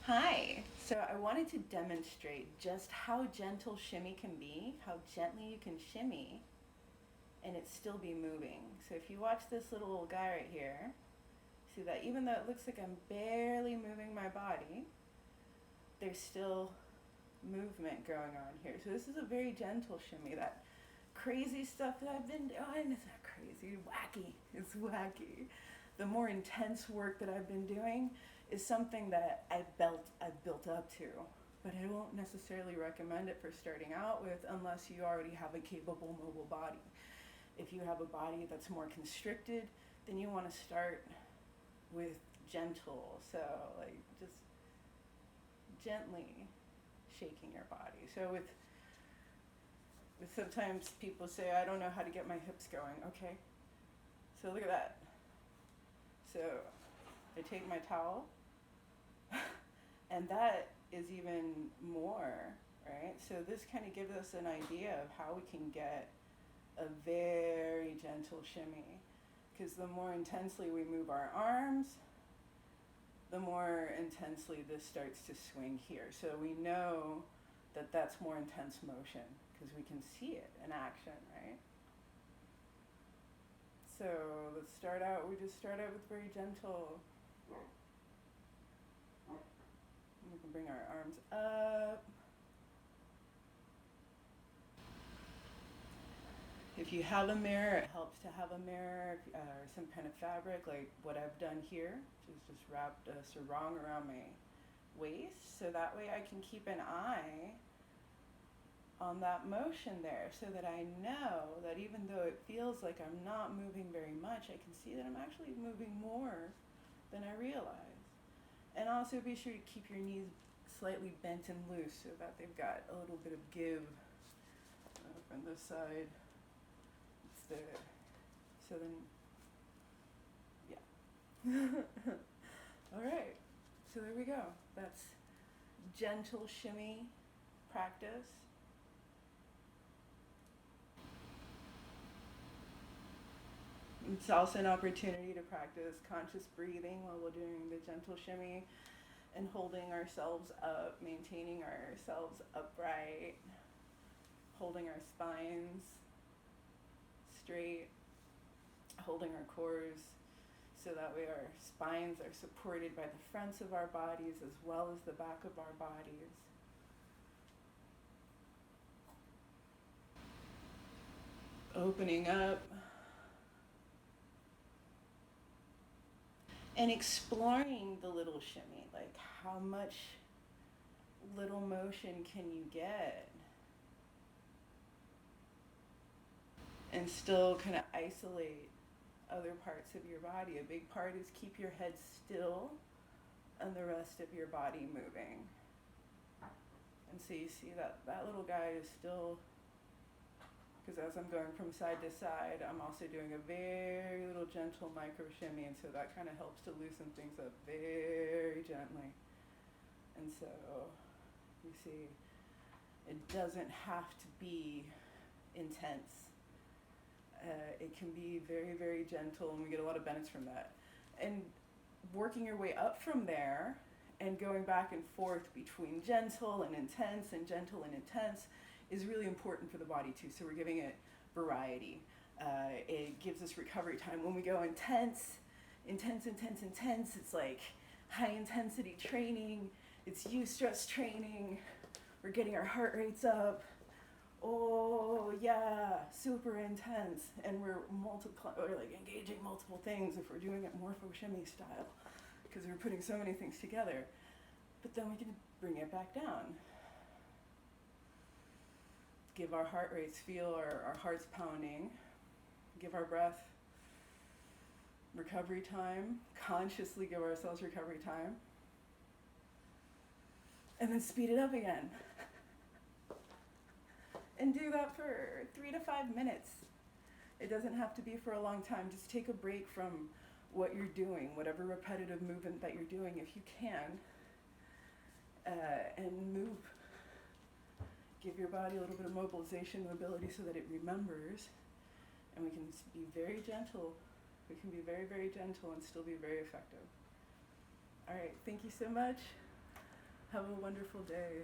Hi! So I wanted to demonstrate just how gentle shimmy can be, how gently you can shimmy and it still be moving. So if you watch this little guy right here, see that even though it looks like I'm barely moving my body, there's still movement going on here. So this is a very gentle shimmy. That crazy stuff that I've been doing is not crazy, wacky. It's wacky. The more intense work that I've been doing is something that I've built up to, but I won't necessarily recommend it for starting out with unless you already have a capable mobile body. If you have a body that's more constricted, then you want to start with gentle, so like just gently shaking your body. So with sometimes people say, I don't know how to get my hips going. Okay, so look at that. So I take my towel, and that is even more, right? So this kind of gives us an idea of how we can get a very gentle shimmy, because the more intensely we move our arms, the more intensely this starts to swing here. So we know that that's more intense motion because we can see it in action, right? So let's start out, we just start out with very gentle. We can bring our arms up. If you have a mirror, it helps to have a mirror or some kind of fabric, like what I've done here, which is just wrapped a sarong around my waist, so that way I can keep an eye on that motion there, so that I know that even though it feels like I'm not moving very much, I can see that I'm actually moving more than I realize. And also be sure to keep your knees slightly bent and loose so that they've got a little bit of give from this side. It's there. So then, yeah. All right. So there we go. That's gentle shimmy practice. It's also an opportunity to practice conscious breathing while we're doing the gentle shimmy and holding ourselves up, maintaining ourselves upright, holding our spines straight, holding our cores, so that way our spines are supported by the fronts of our bodies as well as the back of our bodies. Opening up and exploring the little shimmy, like how much little motion can you get and still kind of isolate other parts of your body. A big part is keep your head still and the rest of your body moving. And so you see that little guy is still, because as I'm going from side to side, I'm also doing a very little gentle micro shimmy, and so that kind of helps to loosen things up very gently. And so you see, it doesn't have to be intense. It can be very, very gentle, and we get a lot of benefits from that. And working your way up from there and going back and forth between gentle and intense and gentle and intense is really important for the body too. So we're giving it variety. It gives us recovery time. When we go intense, it's like high intensity training. It's eustress training. We're getting our heart rates up. Oh yeah, super intense, and we're like engaging multiple things if we're doing it Morphoshimmy style, because we're putting so many things together. But then we can bring it back down. Give our heart rates, feel our hearts pounding. Give our breath recovery time. Consciously give ourselves recovery time. And then speed it up again. And do that for 3 to 5 minutes. It doesn't have to be for a long time. Just take a break from what you're doing, whatever repetitive movement that you're doing, if you can, and move. Give your body a little bit of mobilization mobility so that it remembers, and we can be very gentle. We can be very, very gentle and still be very effective. All right, thank you so much. Have a wonderful day.